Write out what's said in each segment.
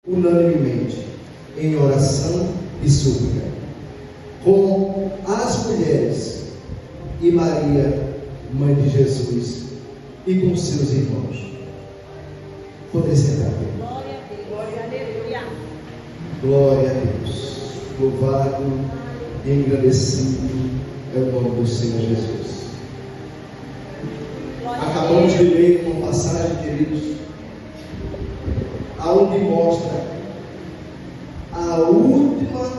unanimemente em oração e súplica, com as mulheres e Maria, mãe de Jesus, e com seus irmãos. Poder sentar. Glória a Deus. Glória a Deus. Glória a Deus. Louvado e engrandecido é o nome do Senhor Jesus. Acabamos de ler uma passagem, queridos, aonde mostra a última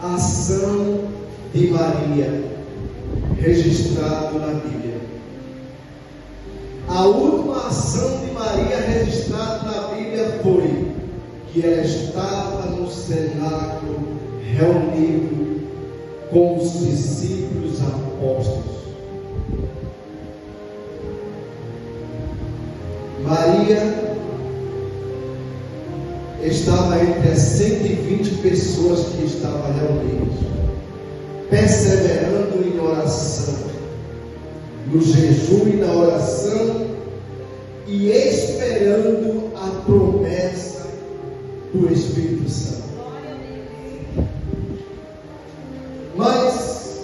ação de Maria registrada na Bíblia. A última ação de Maria registrada na Bíblia foi que ela estava no cenáculo reunido com os discípulos apóstolos. Maria estava entre as 120 pessoas que estavam reunidas, perseverando em oração, no jejum e na oração, e esperando a promessa do Espírito Santo. Mas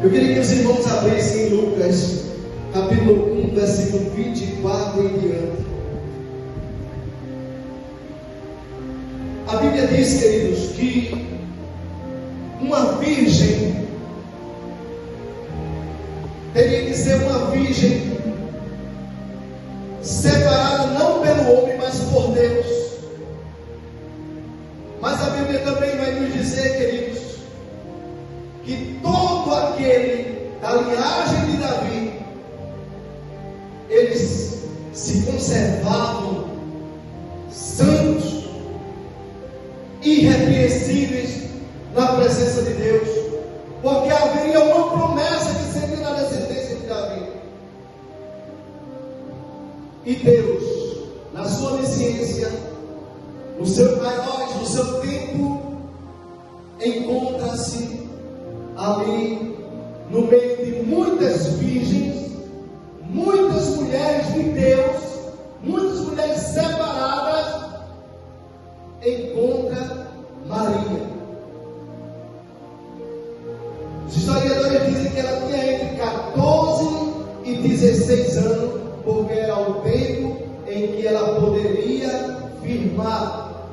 eu queria que os irmãos abrissem em Lucas capítulo 1, versículo 24 em diante. A Bíblia diz, queridos, que uma virgem teria que ser uma virgem separada não pelo homem, mas por Deus. Mas a Bíblia também vai nos dizer, queridos, que todo aquele da linhagem de Davi, eles se conservavam santos, irrepreensíveis na presença de Deus, porque haveria uma promessa que seria na descendência de Davi. E Deus, na sua onisciência, no seu kairos, no seu tempo, encontra-se ali no meio de muitas virgens, muitas mulheres de Deus, muitas mulheres separadas, encontra Maria. Os historiadores dizem que ela tinha entre 14 e 16 anos, porque era o tempo em que ela poderia firmar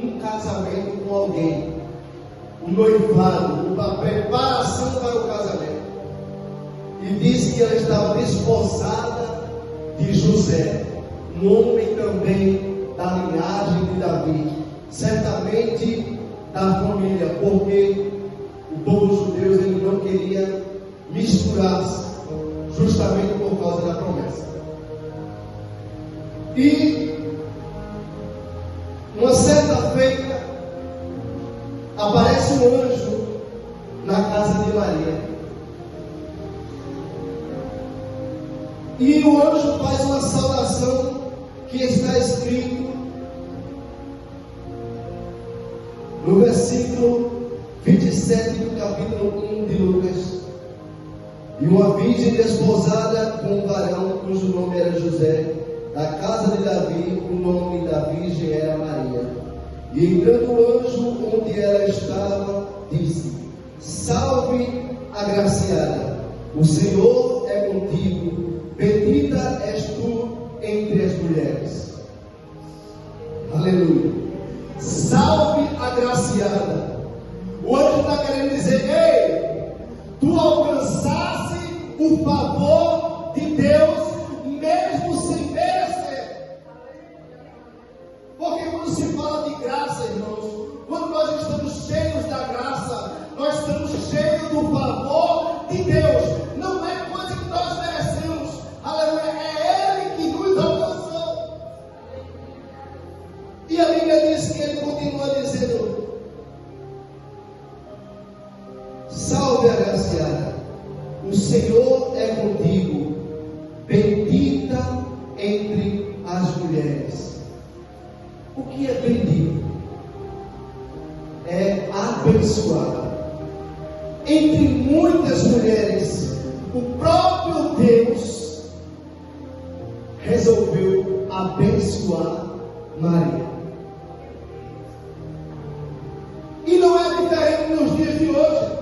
um casamento com alguém, o noivado, a preparação para o casamento. E diz que ela estava desposada de José, um homem também da linhagem de Davi, certamente da família, porque o povo judeu ele não queria misturar-se, justamente por causa da promessa. E uma certa feita aparece um anjo na casa de Maria. E o anjo faz uma saudação que está escrito no versículo 27 do capítulo 1 de Lucas. E uma virgem desposada com um varão cujo nome era José, da casa de Davi, o nome da virgem era Maria. E entrando o anjo onde ela estava, disse: Salve, agraciada, o Senhor é contigo, bendita és tu entre as mulheres. Aleluia. Salve, agraciada. O anjo está querendo dizer: ei, tu alcançaste o favor de Deus, mesmo sem merecer. Porque quando se fala de graça, irmãos, quando nós estamos cheios da graça, nós estamos cheios do favor de Deus. Não é coisa que nós merecemos. Aleluia. É Ele que nos alcançou. E a Bíblia diz que Ele continua dizendo: Salve, agraciada, o Senhor é contigo, bendita entre as mulheres. O que é bendito? É abençoada. Entre muitas mulheres, o próprio Deus resolveu resolveu abençoar Maria. E não é diferente nos dias de hoje,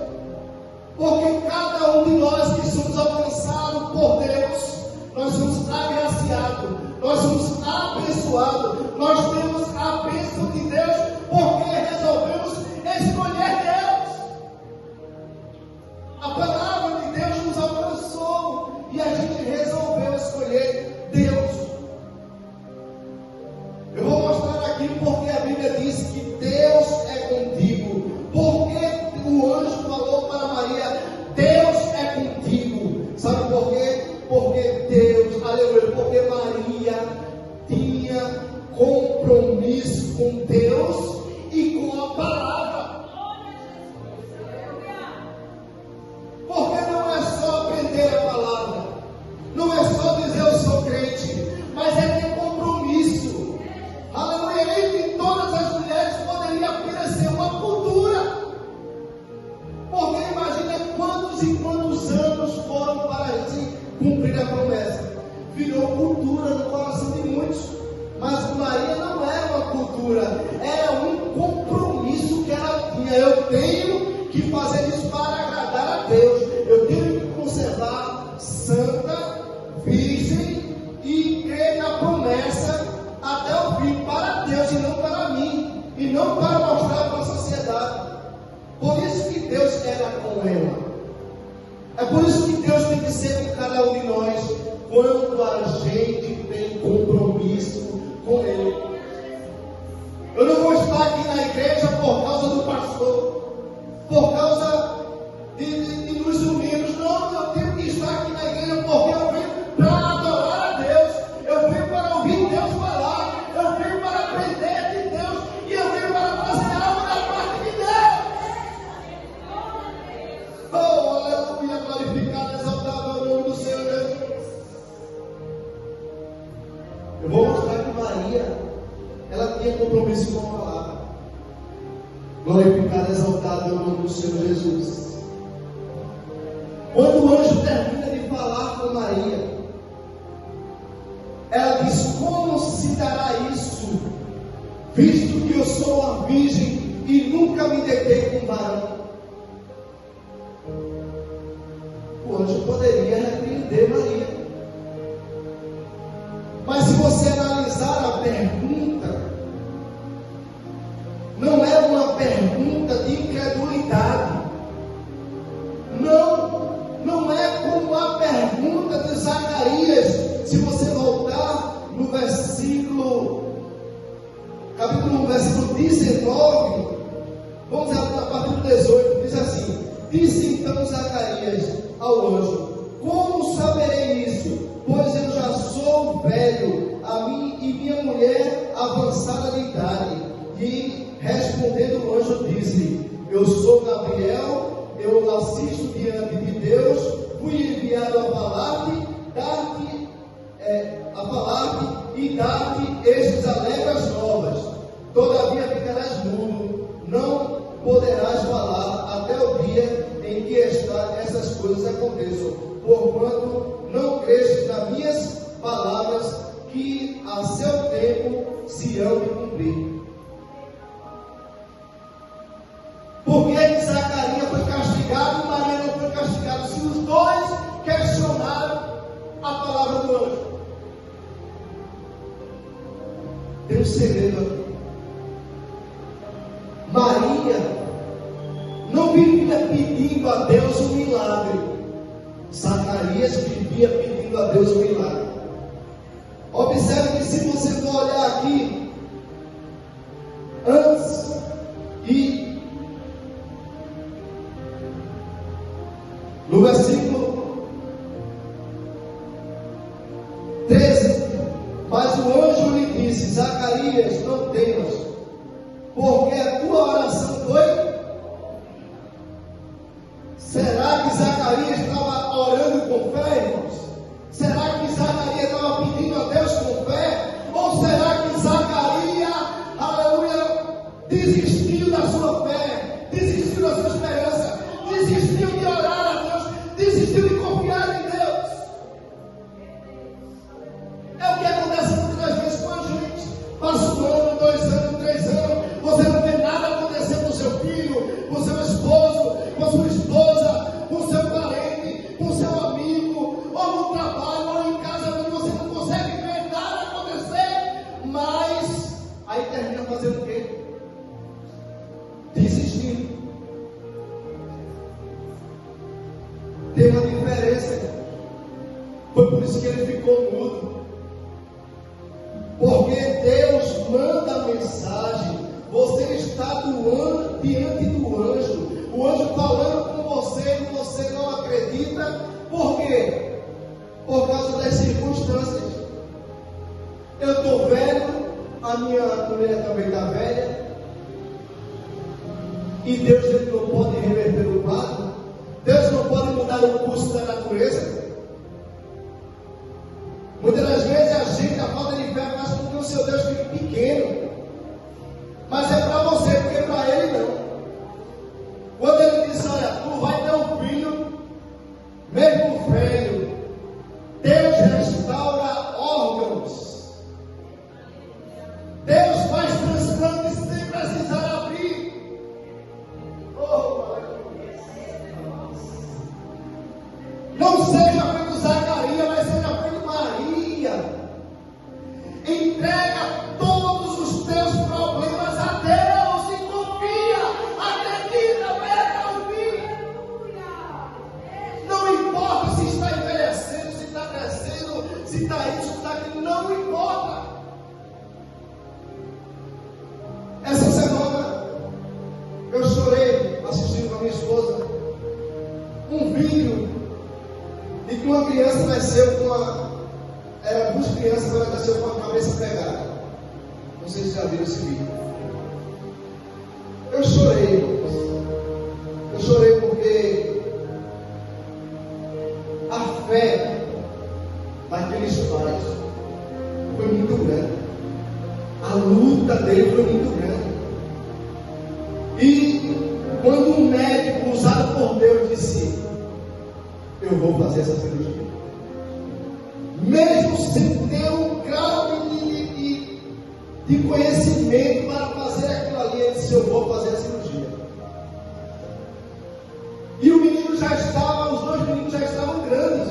porque cada um de nós que somos alcançados por Deus, nós somos agraciados, nós somos abençoados, nós temos a bênção de Deus, porque resolvemos escolher Deus. A palavra de Deus nos alcançou e a gente resolveu escolher Deus. Eu vou mostrar aqui porque a Bíblia diz que Deus é contigo. Porque o anjo falou para Maria: Deus é contigo. Sabe por quê? Porque Deus, aleluia, porque Maria tinha compromisso com Deus e com a palavra. Porque não é só aprender a palavra, não é só dizer eu sou crente, mas é ter compromisso. Aleluia, entre todas as mulheres poderia apenas ser uma cultura. Porque imagina quantos e quantos anos foram para se cumprir a promessa. Virou cultura no coração de muitos. Mas Maria não era uma cultura, era um compromisso que ela tinha. Eu tenho que fazer isso para agradar a Deus. Eu tenho que conservar santa, virgem e crer na promessa até o fim, para Deus e não para mim, e não para mostrar para a sociedade. Por isso que Deus era com ela. É por isso que Deus tem que ser com cada um de nós, quando a gente tem compromisso com Ele. Eu não vou estar aqui na igreja por causa do pastor, por causa de nos unirmos. Não, eu tenho que estar aqui na igreja porque eu venho para adorar a Deus, eu venho para ouvir Deus falar, eu venho para aprender de Deus e eu venho para fazer algo da parte de Deus. Oh, aleluia, glorificado, exaltado o nome do Senhor Jesus. Eu vou mostrar que Maria, ela tinha compromisso com a palavra. Glorificado, exaltado é o nome do Senhor Jesus. Quando o anjo termina de falar com Maria, ela diz: como se dará isso, visto que eu sou uma virgem e nunca me deitei com varão? O anjo poderia repreender Maria, mas se você analisar a pergunta, não é uma pergunta de incredulidade. Não é como a pergunta de Zacarias. Se você voltar no capítulo 19, vamos a partir do 18, diz assim: disse então Zacarias ao anjo: como saberei isso? Pois eu já sou velho, a mim e minha mulher avançada de idade. E respondendo o anjo disse: eu sou Gabriel, eu assisto diante de Deus, fui enviado a falar-te e dar-te estes alegres novas. Todavia ficarás mudo, não poderás falar até o dia em que essas coisas aconteçam, porquanto não creste nas minhas palavras, que a seu tempo se hão de cumprir. Por que Zacarias foi castigado e Maria não foi castigada? Se os dois questionaram a palavra do anjo. Tem um segredo aqui. Maria não vivia pedindo a Deus um milagre. Zacarias vivia pedindo a Deus um milagre. Observe que se você for olhar aqui, antes e no versículo 13, mas o anjo lhe disse: Zacarias, não temas, porque a tua oração foi. Será que Zacarias estava orando com fé, irmãos? Será que Zacarias estava pedindo a Deus com fé? Ou será que Zacarias, aleluia, desistiu da sua fé, desistiu da sua esperança, desistiu de orar a Deus, desistiu de confiar em Deus? É o que acontece porque Deus manda a mensagem, você está diante do anjo, o anjo falando com você e você não acredita. Por quê? Por causa das circunstâncias. Eu estou velho, a minha mulher também está velha, e Deus ele não pode reverter o quadro, Deus não pode mudar o curso da natureza. Muitas das vezes a gente, a falta de fé faz com que o seu Deus fique pequeno, mas é para você, porque para ele não. Quando ele diz: olha, tu vai ter um filho, mesmo velho, Deus restaura órgãos, Deus faz transplantes sem precisar abrir. Oh, não seja feito Zacarias, mas seja feito Maria. Entrega todos os teus problemas a Deus e confia, acredita, pega o fim. Não importa se está envelhecendo, se está crescendo, se está isso, se está aquilo, não importa. Essa semana eu chorei assistindo com a minha esposa um vídeo de que uma criança nasceu com eram duas crianças, ela nasceu com a cabeça pegada. Não sei se já viram esse vídeo. Eu chorei, irmãos. Eu chorei porque a fé daqueles pais foi muito grande. A luta dele foi muito grande. E quando um médico usado por Deus disse: eu vou fazer essa cirurgia, mesmo sem ter um grau de conhecimento para fazer aquilo ali, ele disse: eu vou fazer a cirurgia. E o menino já estava, os dois meninos já estavam grandes,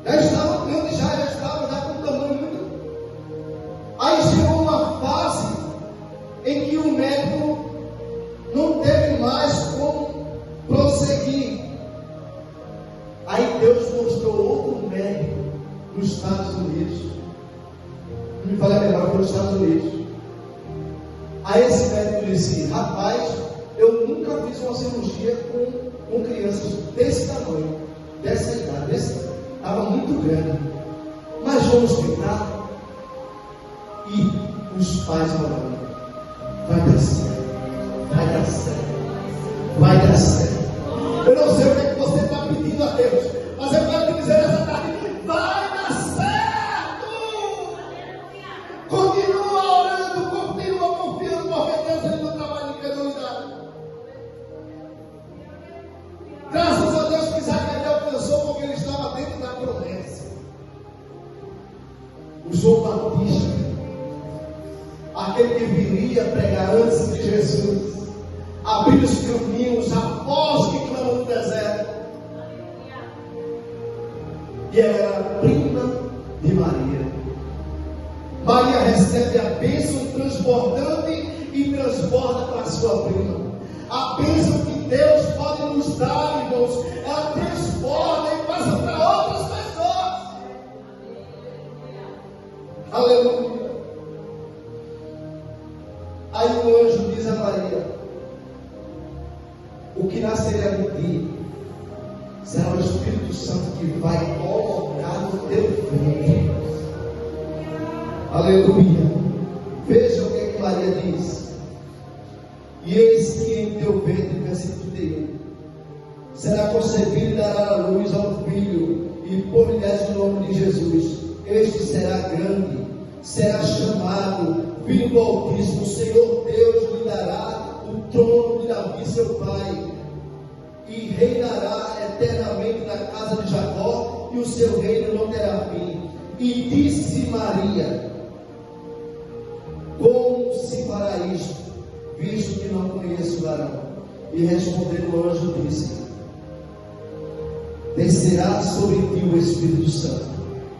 já estavam com um tamanho muito. Aí chegou uma fase em que o médico não teve mais como prosseguir. Aí Deus mostrou outro médico nos Estados Unidos. Me falei melhor, foi nos Estados Unidos. Aí esse médico disse: rapaz, eu nunca fiz uma cirurgia com crianças desse tamanho, dessa idade, estava muito grande. Mas vamos tentar. E os pais orando: vai dar certo, vai dar certo, vai dar certo. Eu não sei o que é que você está pedindo a Deus, mas eu quero te dizer essa tarde: vai dar certo. Continua orando, continua confiando, porque Deus ele não trabalha em incredulidade. Graças a Deus que Zacarias alcançou, porque ele estava dentro da promessa. O João Batista, aquele que viria pregar antes de Jesus, abrir os caminhos, a voz que clama no deserto. E ela era prima de Maria. Maria recebe a bênção transbordante e transborda para a sua prima. A bênção que Deus pode nos dar, irmãos, ela transborda e passa para outras pessoas. Aleluia. Aí o anjo diz a Maria: o que nascerá de ti será o Espírito Santo que vai colocar no teu ventre. Aleluia. Veja o que Maria diz: e eis que em teu ventre, versículo 31, será concebido e dará a luz a um filho, e por-lhe-ás o nome de Jesus. Este será grande, será chamado Filho do Altíssimo. O Senhor Deus lhe dará o trono de Davi seu pai, e reinará eternamente na casa de Jacó, e o seu reino não terá fim. E disse Maria: como se fará isto, visto que não conheço o varão? E respondendo o anjo disse: descerá sobre ti o Espírito Santo,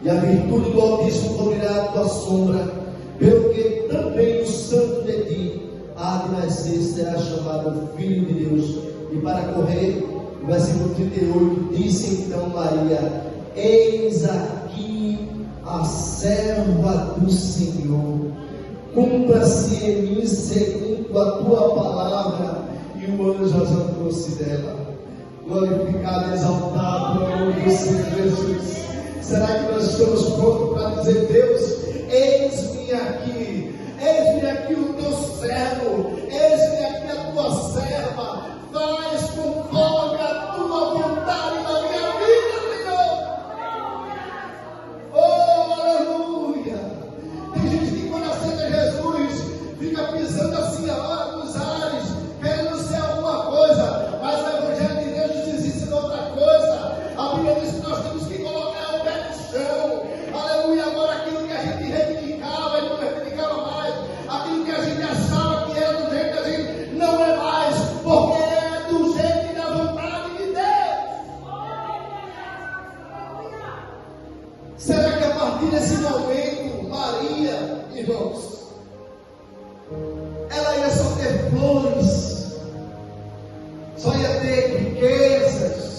e a virtude do Altíssimo cobrirá a tua sombra, pelo que também o santo de ti há de nascer, será chamado Filho de Deus. E para correr, no versículo 38, disse então Maria: eis aqui a serva do Senhor, cumpra-se em mim segundo a tua palavra. E o anjo ausentou-se dela. Glorificado, exaltado é o nome do Senhor Jesus. Será que nós estamos prontos para dizer: Deus, eis-me aqui o teu servo, eis-me aqui a tua serva, faz conforme a tua vontade na minha vida, Senhor. Oh, aleluia! Tem gente que quando aceita Jesus, fica pisando assim, nos ares, querendo ser alguma coisa, mas o Evangelho de Deus nos ensina outra coisa. A Bíblia diz que nós temos que colocar o pé no chão. Aleluia! Agora aquilo que a gente reivindicava e não reivindicava mais, aquilo que a gente achava que era do jeito da gente, não é mais, porque é do jeito e da vontade de Deus. Será que a partir desse momento, Maria, irmãos, ela ia só ter flores, só ia ter riquezas?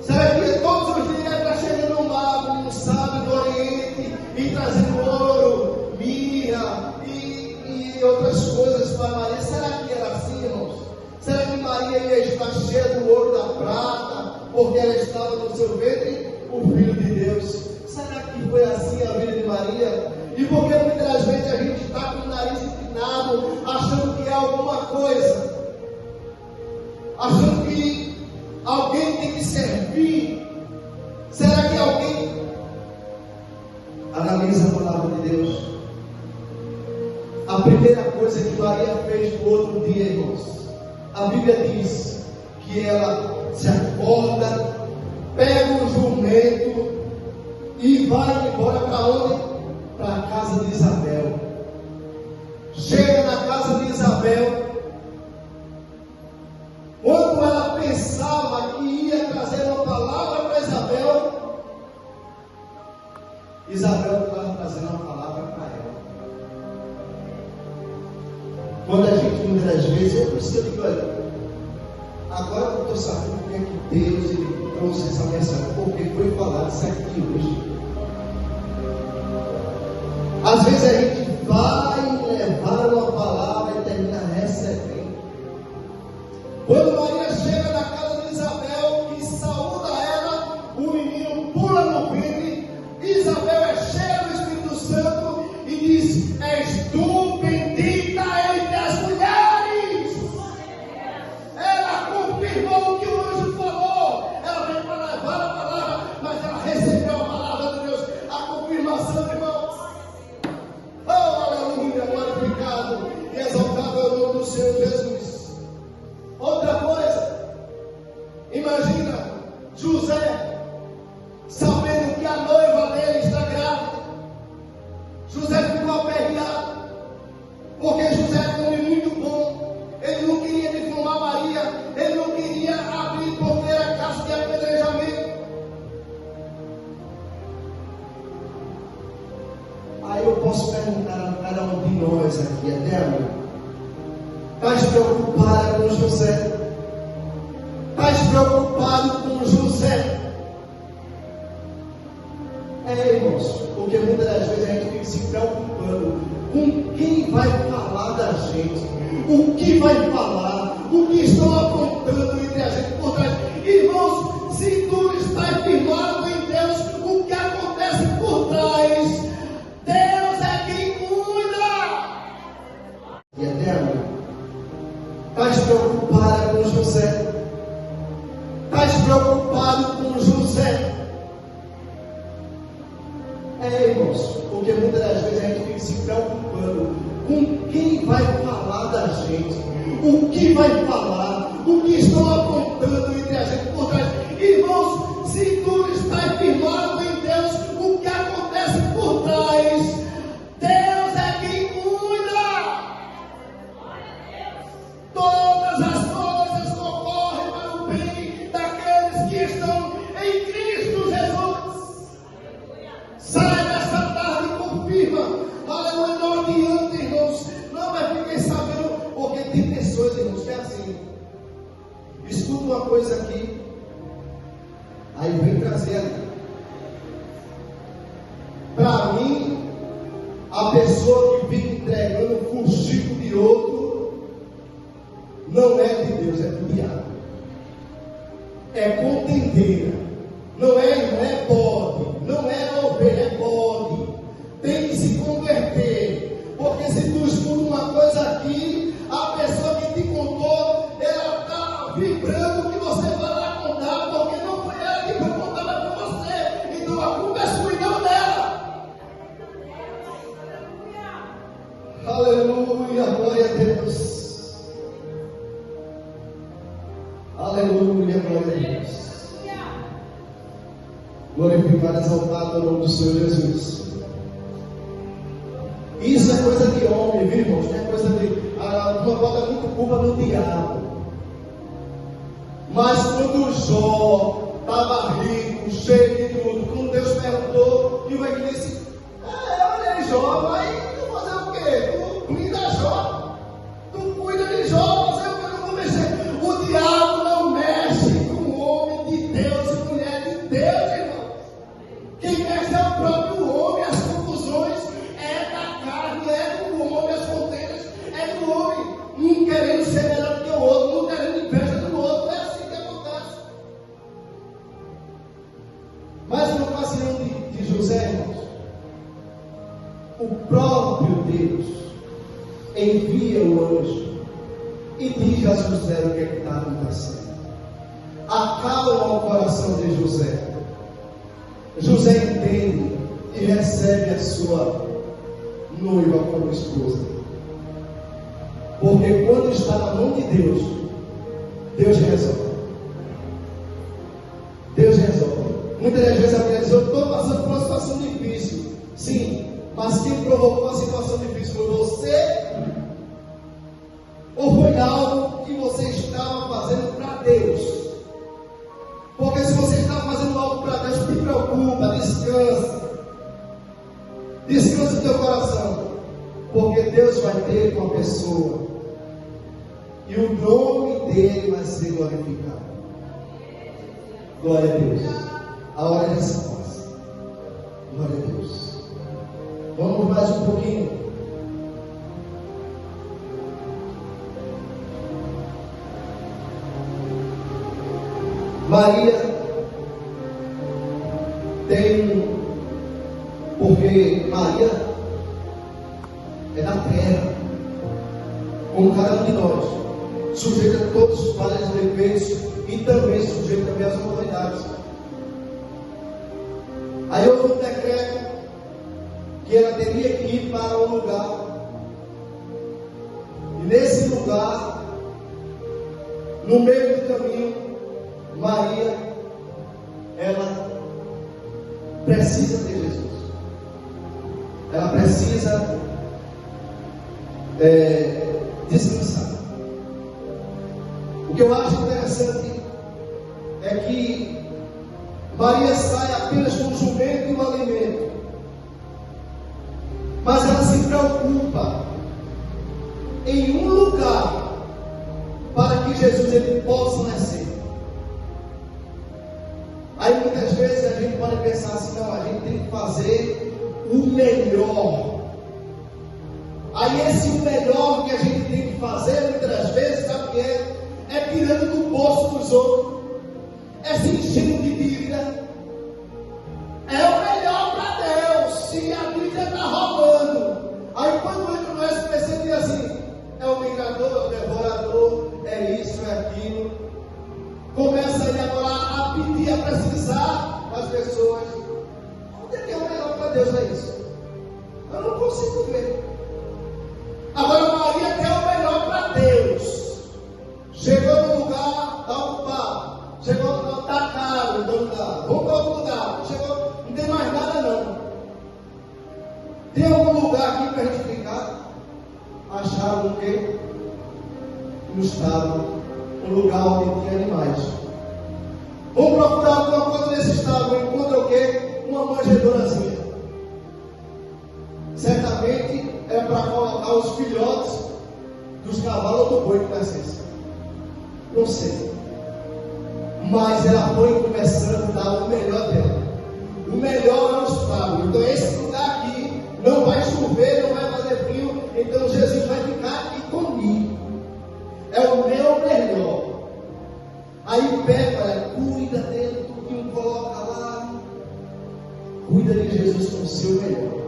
Será que todos os dias está chegando um mago, um sábio do Oriente e trazendo ouro, mirra e outras coisas para Maria? Será que era assim, irmãos? Será que Maria ia estar cheia do ouro, da prata, porque ela estava no seu ventre o Filho de Deus? Será que foi assim a vida de Maria? E porque muitas vezes a gente está com o nariz empinado, achando que é alguma coisa, achando que alguém tem que servir? Será que alguém analisa a palavra de Deus? A primeira coisa que Maria fez no outro dia, irmãos, a Bíblia diz que ela se acorda, pega o jumento e vai embora para onde? Para a casa de Isabel. Chega na casa de Isabel. Quando ela pensava que ia trazer uma palavra para Isabel, Isabel estava trazendo uma palavra para ela. Quando a gente muitas vezes, eu preciso de olha, agora eu estou sabendo porque é que Deus ele trouxe essa mensagem, porque foi falado isso aqui hoje. Às vezes a gente vai levar uma palavra e termina recebendo. Quando Maria chega na casa de Isabel e saúda ela, o menino pula no ventre. Isabel é cheia do Espírito Santo e diz: és tu bendita entre as mulheres. Ela confirmou o que o anjo falou. Ela veio para levar a palavra, mas ela recebeu a palavra de Deus, a confirmação, irmãos. Oh, aleluia, glorificado e exaltado é o nome do Senhor Jesus. Outra coisa, imagina José sabendo que a noiva dele está grávida. José ficou aperreado, porque José era um homem muito bom. Ele não queria difamar Maria, ele não queria abrir porque era casa de apedrejamento. Aí eu posso perguntar a cada um de nós aqui, até agora: estás preocupado com José? Estás preocupado com José? Irmãos, porque muitas das vezes a gente fica se preocupando com quem vai falar da gente, o que vai falar, o que estão apontando entre a gente por trás. Irmãos, se tu estás firmado em Deus, o que acontece por trás, Deus é quem cuida. E eterno, estás preocupado com José? Estás preocupado com José? Irmãos, porque muitas das vezes a gente fica se preocupando com quem vai falar da gente, o que vai falar, o que estão apontando entre a gente por trás. Irmãos, se tu estás firmado em Deus, o que acontece por trás, Deus é quem cuida. Todas as coisas concorrem para o bem daqueles que estão em Cristo Jesus. Sai dessa tarde e confirma. Aleluia, não adianta, irmãos. Não vai ficar sabendo, porque tem pessoas, irmãos, que é assim. Escuta uma coisa aqui, aí vem trazer ali. A pessoa que fica entregando o fuxico de outro não é de Deus, é do diabo. É contendeira. Não é bode, não é ovelha, é bode. Tem que se converter. Porque se tu escuta uma coisa aqui, a pessoa que te contou, ela está vibrando o que você vai lá contar, porque não foi ela que foi contada com você. Então a culpa é sua e não dela. Aleluia, glória a Deus. Aleluia, glória a Deus. Glorificado, exaltado o nome do Senhor Jesus. Isso é coisa de homem, viu, irmãos? Não é coisa de. Não bota muito culpa no diabo. Mas quando Jó estava rico, cheio de tudo, quando Deus perguntou, e o rei disse: olha, Jó, vai tu fazer o quê? Tu cuida Jó, tu cuida de Jó, fazer o que eu não vou mexer. O diabo não mexe com homem de Deus e mulher de Deus, irmão. Quem mexe é o próprio homem, as confusões é da carne, é do homem, as contendas é do homem, um querendo ser melhor que o outro, um querendo inveja do outro. É assim que acontece. Mas na ocasião de José, irmãos, o próprio Deus envia o anjo e diz a José o que é que está acontecendo. Acalma o coração de José. José entende e recebe a sua noiva como esposa. Porque quando está na mão de Deus, Deus resolve. Deus resolve. Muitas das vezes a mulher diz: eu estou passando por uma situação difícil. Sim, mas quem provocou a situação difícil foi você? Ou foi algo que você estava fazendo para Deus? Porque se você está fazendo algo para Deus, te preocupa, descansa. Descansa o teu coração. Porque Deus vai ter com a pessoa. E o nome dele vai ser glorificado. Glória a Deus. A hora é resposta. Glória a Deus. Vamos mais um pouquinho. Maria tem, porque Maria é da terra, como cada um de nós, sujeita a todos os padrões e defeitos e também sujeita também às autoridades. Aí houve um decreto que ela teria que ir para um lugar, e nesse lugar, no meio do caminho, Maria, ela precisa de Jesus. Ela precisa descansar. O que eu acho interessante é que Maria sai apenas com o jumento e o alimento, mas ela se preocupa em um lugar para que Jesus ele possa nascer. Aí muitas vezes a gente pode pensar assim: não, a gente tem que fazer o melhor. Aí esse o melhor que a gente tem que fazer, muitas das vezes, sabe o que é? É tirando do bolso dos outros, é se enchendo de dívida. É o melhor para Deus, se a dívida está roubando. Aí quando entra no SPC diz assim: é o migrador, é o devorador, é isso, é aquilo. Começa aí agora a pedir, a precisar das pessoas. Onde é que é o melhor para Deus? É isso. Eu não consigo ver. Agora Maria quer o melhor para Deus. Chegou no lugar, está ocupado. Chegou no lugar, está caro, então não dá. Vamos para outro lugar. Chegou, não tem mais nada não. Tem algum lugar aqui para a gente ficar? Acharam o quê? No estado. Um lugar onde tinha animais. Vamos procurar alguma coisa nesse estado. Encontra o quê? Uma manjedourazinha. Certamente é para colocar os filhotes dos cavalos ou do boi que nascesse. Não sei. Mas ela foi começando a dar o melhor dela. O melhor é o estábulo. Então esse lugar aqui não vai chover Então Jesus vai ficar aqui comigo. É o meu melhor. Aí pega, olha, cuida dele, tudo, coloca lá. Cuida de Jesus com o seu melhor.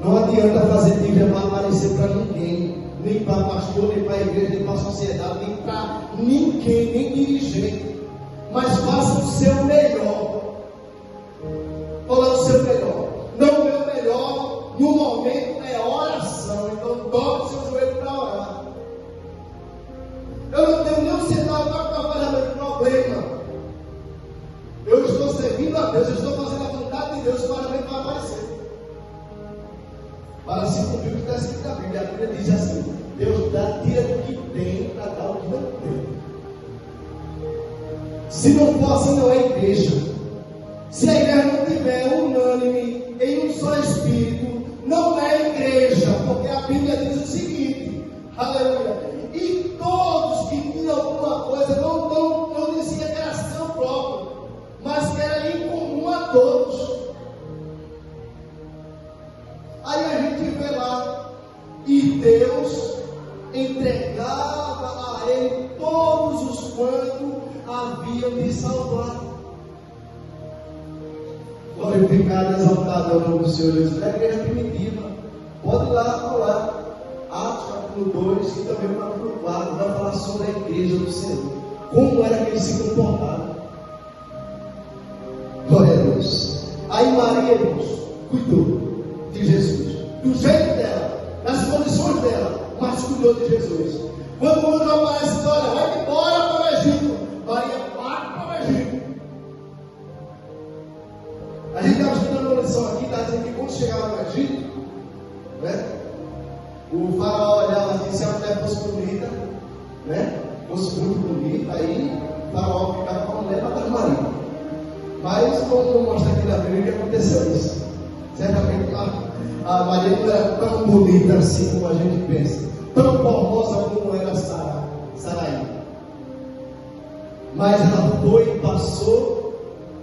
Não adianta fazer trilha para aparecer para ninguém, nem para pastor, nem para a igreja, nem para a sociedade, nem para ninguém, nem dirigente. Mas faça o seu melhor. Fala o seu melhor. Não o meu melhor no momento é oração. Então dobre o seu joelho para orar. Eu não tenho nem um centavo para fazer meu problema. Eu estou servindo a Deus, eu estou fazendo a vontade de Deus para ver para aparecer. Para se cumprir o que está escrito na Bíblia. A Bíblia diz assim: Deus dá, tira do que tem para dar o que não tem. Se não for assim, não é igreja. Se a igreja não tiver unânime em um só espírito, não é igreja, porque a Bíblia diz o seguinte: aleluia. E todos que tinham alguma coisa, não dizia que era seu próprio, mas que era em comum a todos. Aí a gente vê lá, e Deus entregava a ele todos os quantos haviam de salvar. Glorificado, exaltado é o nome do Senhor Jesus. É a igreja primitiva. Pode ir lá falar. Atos capítulo 2 e também o capítulo 4 vai falar sobre a igreja do Senhor. Como era que eles se comportavam. Glória a Deus. Aí Maria, irmãos, cuidou de Jesus, do jeito dela, das condições dela, mas cuidou de Jesus. Quando o anjo aparece, olha, vai embora para o Egito. Maria parte para o Egito. A gente estava estudando uma lição aqui, está dizendo que quando chegava no Egito, né, o faraó olhava assim, se a mulher fosse bonita, né, fosse muito bonita, aí o faraó ficava com a mulher para dar marido. Mas como mostra aqui na Bíblia que aconteceu isso. Certamente a Maria não era tão bonita assim como a gente pensa, tão formosa como era Sarai. Mas ela foi e passou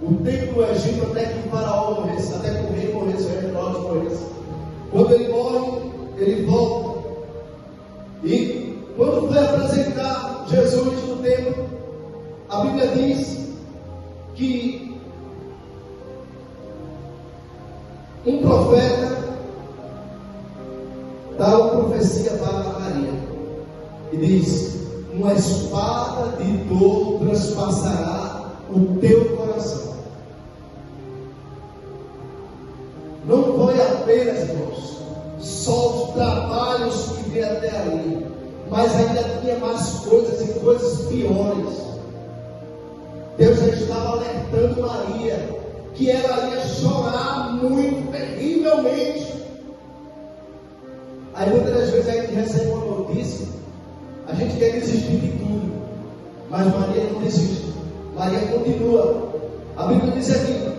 o tempo do Egito até que o faraó morresse, até que o rei morresse, o rei Herodes morresse. Quando ele morre, ele volta. E quando foi apresentar Jesus no templo, a Bíblia diz que um profeta dá uma profecia para Maria e diz: uma espada de dor transpassará o teu coração. Não foi apenas, irmãos, só os trabalhos que vêm até ali, mas ainda tinha mais coisas e coisas piores. Deus já estava alertando Maria que ela ia chorar muito, terrivelmente. Aí muitas das vezes a gente recebe uma notícia, a gente quer desistir de tudo, mas Maria não desiste. Maria continua. A Bíblia diz aqui: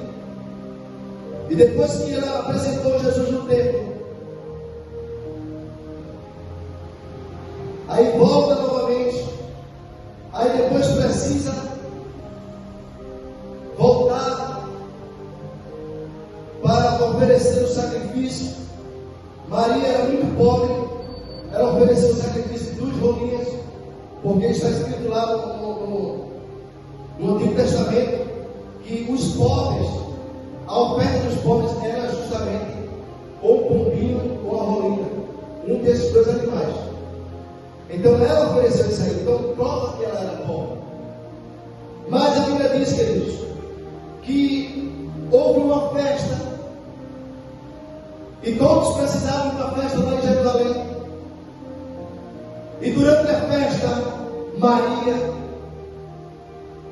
e depois que ela apresentou Jesus no templo, aí volta novamente, aí depois precisa voltar para oferecer o sacrifício. Maria era muito pobre, ela ofereceu o sacrifício de 2 rolinhas, porque está escrito lá no Antigo Testamento que os pobres, a oferta dos pobres era justamente ou um pombinho ou a rolinha, um desses 2 animais. Então ela ofereceu isso aí, então prova que ela era pobre. Mas a Bíblia diz, queridos, que houve uma festa e todos precisavam da festa lá em Jerusalém. E durante a festa, Maria,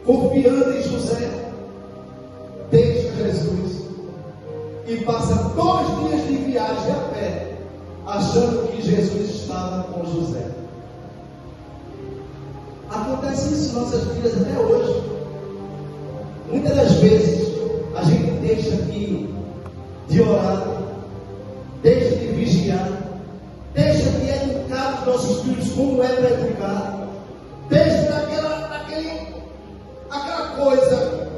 confiando em José, deixa Jesus e passa 2 dias de viagem a pé, achando que Jesus estava com José. Acontece isso em nossas vidas até hoje. Muitas das vezes a gente deixa de orar, deixa de vigiar, deixa de educar os nossos filhos como é para educar, deixa aquela coisa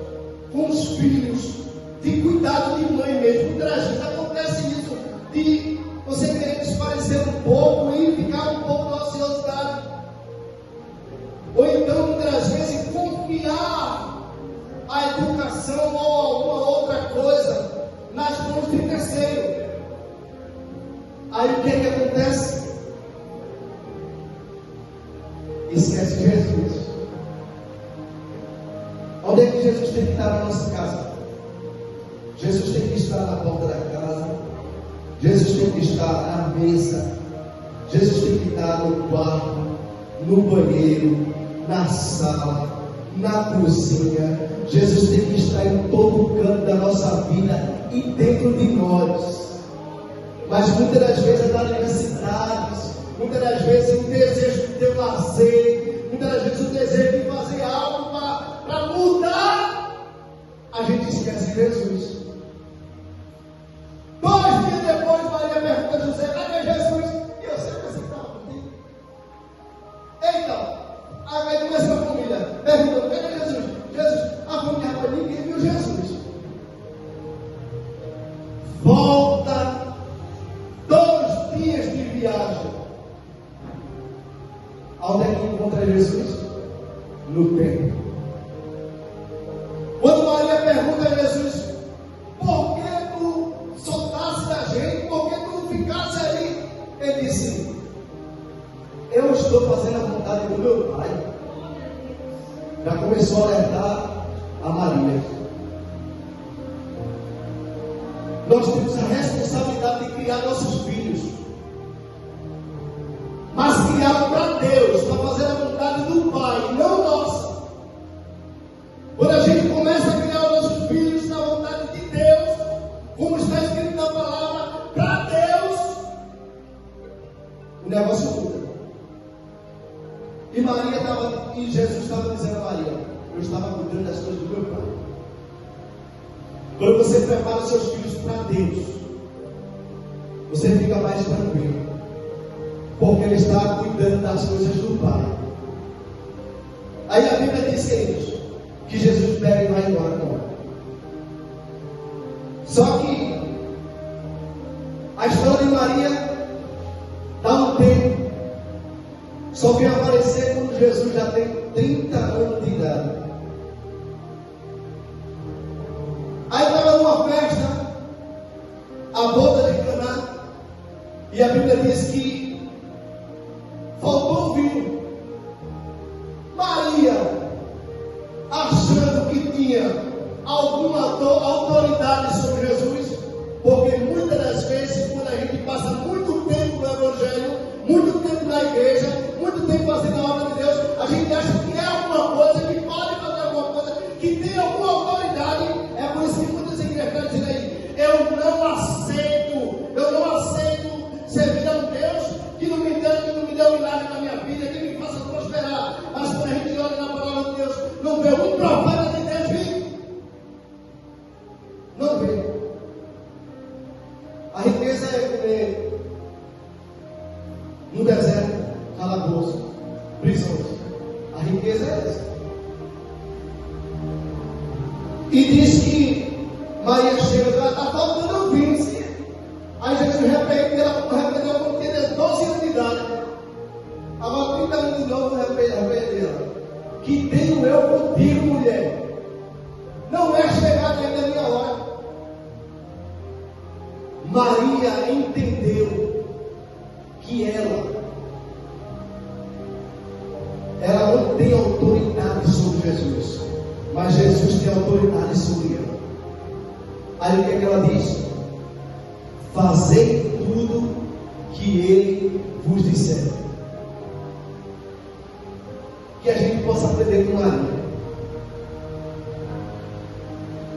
com os filhos, de cuidado de mãe mesmo. Muitas vezes acontece isso, de você querer terceiro. Aí o que é que acontece? Esquece Jesus. Onde é que Jesus tem que estar na nossa casa? Jesus tem que estar na porta da casa. Jesus tem que estar na mesa. Jesus tem que estar no quarto, no banheiro, na sala, na cozinha. Jesus tem que estar em todo canto da nossa vida e dentro de nós. Mas muitas das vezes nas necessidades, muitas das vezes o desejo de ter um lazer, muitas das vezes o desejo de fazer algo para mudar, a gente esquece Jesus. 2 dias depois, Maria pergunta a José: cadê Jesus? E eu sempre assim, estava contigo. Então, aí começou a família, perguntou: cadê Jesus? Jesus, a família, mas ninguém viu Jesus. Volta 2 dias de viagem. Onde é que encontra Jesus? No templo. Quando Maria pergunta a Jesus: por que tu soltasse da gente? Por que tu ficasse ali? Ele disse: eu estou fazendo a vontade do meu Pai. Já começou a alertar a Maria. Nós temos a responsabilidade de criar nossos filhos, mas criar para Deus, para fazer a vontade do Pai, não nossa. Quando a gente começa a criar os nossos filhos na vontade de Deus, como está escrito na palavra, para Deus, o negócio muda. E Jesus estava dizendo a Maria: eu estava cuidando das coisas do meu Pai. Quando você prepara os seus filhos para Deus, você fica mais tranquilo, porque Ele está cuidando das coisas do Pai. Aí a Bíblia diz que é isso, que Jesus pega e vai embora com ela. Só que a história de Maria dá um tempo, só vem aparecer quando Jesus já tem 30 anos de idade. Aí estava numa festa, a boda de Caná, e a Bíblia diz que faltou vinho. Maria, achando que tinha alguma autoridade sobre Jesus, porque muitas das vezes, quando a gente passa muito tempo no Evangelho, muito tempo na igreja, muito tempo fazendo a obra de Deus, a gente acha que é alguma coisa, que pode fazer alguma coisa, que tem alguma autoridade. É por isso que muitas igrejas estão dizendo aí: eu não aceito servir a um Deus que não me dê um milagre na minha vida, que me faça prosperar. Mas quando a gente olha na palavra de Deus, não vê um profeta de Deus vindo. Não vê. A riqueza é comer no deserto, calabouço, prisões. A riqueza é essa. E diz que Maria chega e fala: está faltando um vinho. Aí Jesus repreende, ela repreendeu quando tinha 12 anos de idade. Agora 30 anos de novo, repreende ela: que tenho eu contigo, mulher? Não é chegada ainda a minha hora. Maria entendeu que ela não tem autoridade sobre Jesus, mas Jesus tem autoridade sobre ela. Aí o que é que ela diz? Fazei tudo que Ele vos disser. Que a gente possa aprender com Maria.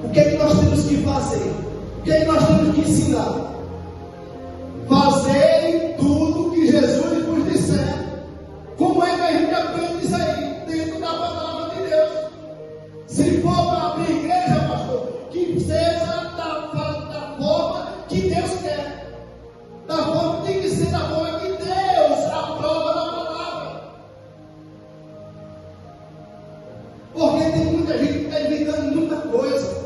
O que é que nós temos que fazer? O que é que nós temos que ensinar? Fazei tudo que Jesus vos disser. Como é que a gente aprende isso aí? Dentro da palavra de Deus. Se for para abrir igreja, pastor, que seja da forma que Deus quer. Da forma que tem que ser, da forma que Deus aprova na palavra. Porque tem muita gente que está inventando muita coisa.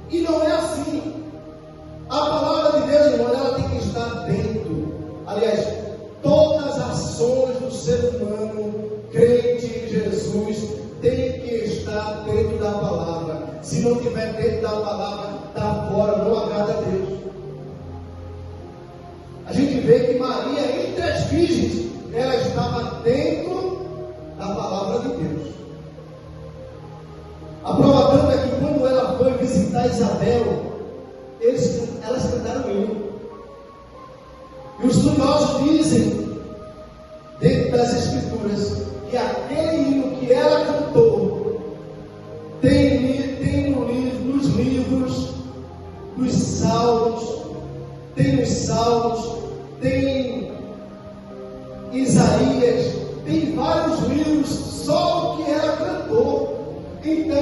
E não é assim. A palavra de Deus, irmão, ela tem que estar dentro. Aliás, todas as ações do ser humano, crente em Jesus, tem que estar dentro da palavra. Se não estiver dentro da palavra, está fora, não agrada a Deus. Isabel, elas cantaram hino. E os estudiosos dizem, dentro das Escrituras, que aquele hino que ela cantou tem nos livros dos Salmos, tem os Salmos, tem Isaías, tem vários livros só o que ela cantou. Então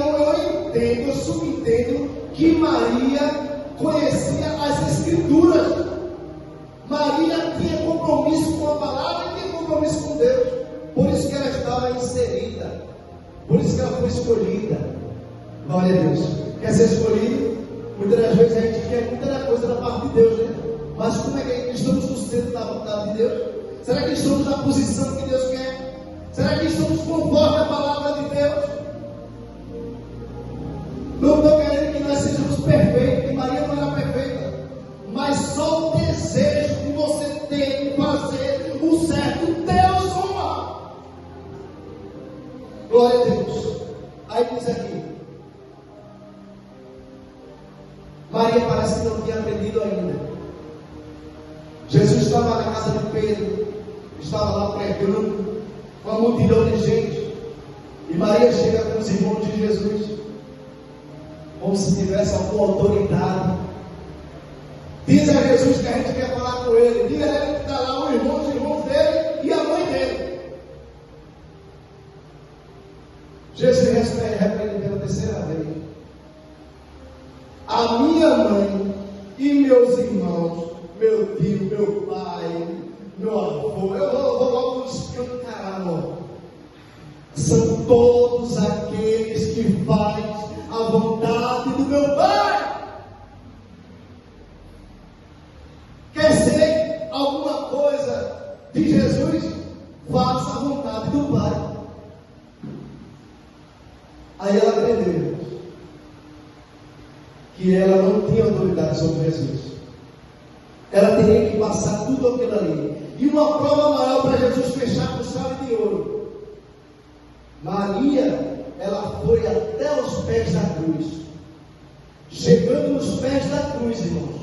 eu subentendo que Maria conhecia as Escrituras. Maria tinha compromisso com a palavra e tinha compromisso com Deus. Por isso que ela estava inserida. Por isso que ela foi escolhida. Glória a Deus. Quer ser escolhido? Muitas das vezes a gente quer muita coisa da parte de Deus, né? Mas como é que estamos no centro da vontade de Deus? Será que estamos na posição que Deus quer? Será que estamos conforme a palavra de Deus? Não estou querendo que nós sejamos perfeitos, que Maria não era perfeita, mas só o desejo que você tem de fazer o certo, Deus honra. Glória a Deus. Aí diz aqui, Maria parece que não tinha aprendido ainda. Jesus estava na casa de Pedro, estava lá pregando, com uma multidão de gente, e Maria chega com os irmãos de Jesus, como se tivesse alguma autoridade. Diz a Jesus que a gente quer falar com ele. Diga a ele que está lá os irmãos dele e a mãe dele. Jesus repreendeu pela terceira vez. A minha mãe e meus irmãos, meu tio, meu pai, meu avô, eu vou logo escancarar, amor. São todos aqueles que fazem a vontade do meu Pai. Quer ser alguma coisa de Jesus? Faça a vontade do Pai. Aí ela aprendeu que ela não tinha autoridade sobre Jesus. Ela teria que passar tudo aquilo ali. E uma prova maior para Jesus fechar com chave de ouro. Maria, ela foi até os pés da cruz. Chegando nos pés da cruz, irmãos,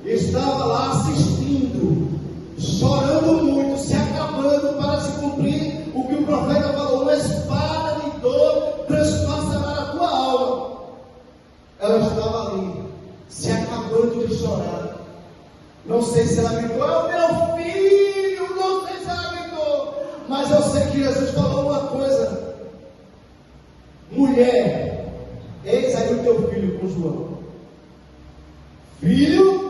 estava lá assistindo, chorando muito, se acabando para se cumprir o que o profeta falou: uma espada de dor transpassará a tua alma. Ela estava ali, se acabando de chorar. Não sei se ela gritou: é o meu filho. Não sei se ela gritou, mas eu sei que Jesus falou uma coisa: mulher, eis aí o teu filho, com João. Filho,